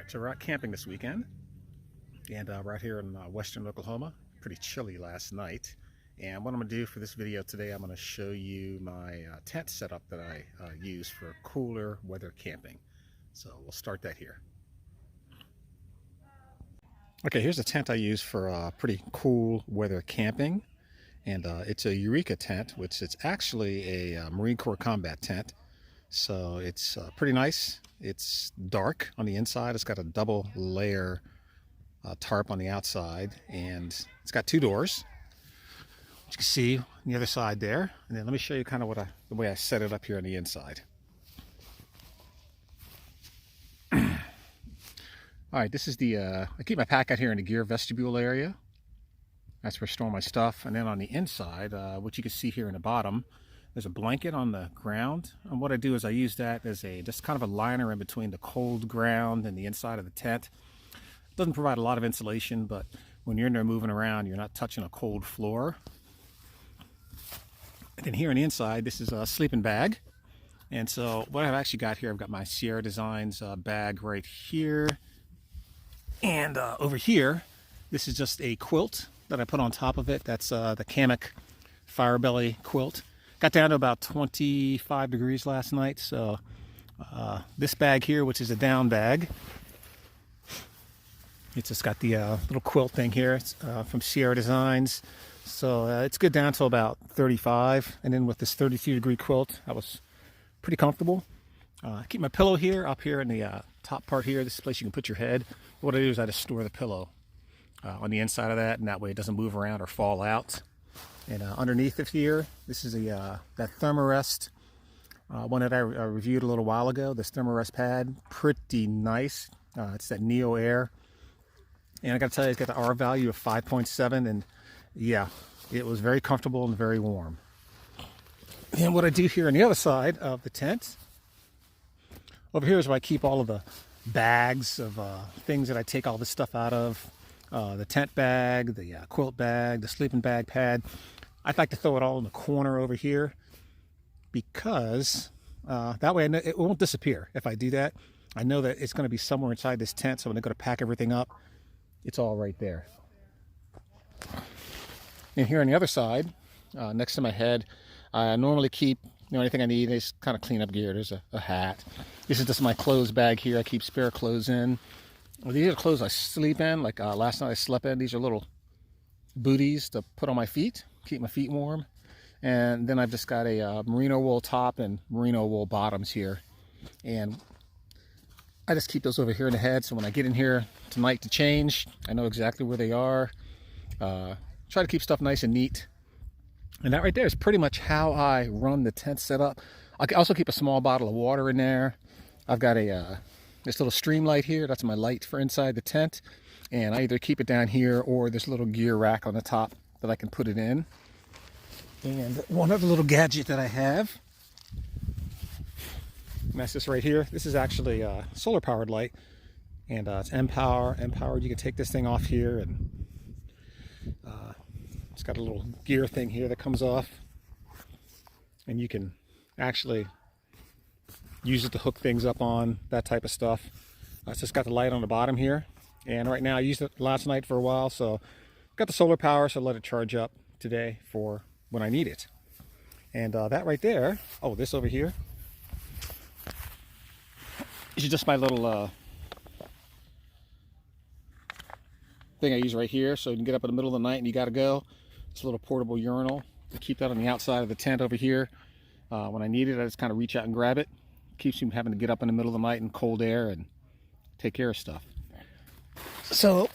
So we're out camping this weekend, and we're out here in western Oklahoma. Pretty chilly last night. And what I'm going to do for this video today, I'm going to show you my tent setup that I use for cooler weather camping. So we'll start that here. Okay, here's a tent I use for pretty cool weather camping. And it's a Eureka tent, which is actually a Marine Corps combat tent. So it's pretty nice. It's dark on the inside. It's got a double layer tarp on the outside, and it's got two doors. You can see on the other side there. And then let me show you kind of the way I set it up here on the inside. All right, this is I keep my pack out here in the gear vestibule area. That's where I store my stuff. And then on the inside, what you can see here in the bottom, there's a blanket on the ground. And what I do is I use that as just kind of a liner in between the cold ground and the inside of the tent. It doesn't provide a lot of insulation, but when you're in there moving around, you're not touching a cold floor. And then here on the inside, this is a sleeping bag. And so what I've actually got here, I've got my Sierra Designs bag right here. And over here, this is just a quilt that I put on top of it. That's the Kamek Firebelly quilt. Got down to about 25 degrees last night. So this bag here, which is a down bag, it's just got the little quilt thing here. It's from Sierra Designs. So it's good down to about 35. And then with this 32 degree quilt, I was pretty comfortable. I keep my pillow here, up here in the top part here. This is a place you can put your head. What I do is I just store the pillow on the inside of that, and that way it doesn't move around or fall out. And underneath it here, this is that Thermarest one that I reviewed a little while ago. This Thermarest pad, pretty nice. It's that Neo Air, and I got to tell you, it's got the R value of 5.7, and yeah, it was very comfortable and very warm. And what I do here on the other side of the tent, over here is where I keep all of the bags of things that I take all this stuff out of. The tent bag, the quilt bag, the sleeping bag pad. I'd like to throw it all in the corner over here because that way I know it won't disappear. If I do that, I know that it's going to be somewhere inside this tent. So when I go to pack everything up, it's all right there. And here on the other side, next to my head, I normally keep anything I need is kind of cleanup gear. There's a hat. This is just my clothes bag here. I keep spare clothes in. Well, these are clothes I sleep in. Like last night I slept in. These are little booties to put on my feet, keep my feet warm. And then I've just got a merino wool top and merino wool bottoms here. And I just keep those over here in the head. So when I get in here tonight to change, I know exactly where they are. Try to keep stuff nice and neat. And that right there is pretty much how I run the tent setup. I also keep a small bottle of water in there. I've got this little stream light here. That's my light for inside the tent. And I either keep it down here or this little gear rack on the top that I can put it in. And one other little gadget that I have, and that's this right here. This is actually a solar powered light. And it's empowered. You can take this thing off here, and it's got a little gear thing here that comes off. And you can actually use it to hook things up on, that type of stuff. It's just got the light on the bottom here. And right now I used it last night for a while, so got the solar power, so let it charge up today for when I need it. And that right there, this over here, is just my little thing I use right here. So you can get up in the middle of the night and you got to go. It's a little portable urinal. I keep that on the outside of the tent over here. When I need it, I just kind of reach out and grab it. Keeps me having to get up in the middle of the night in cold air and take care of stuff. So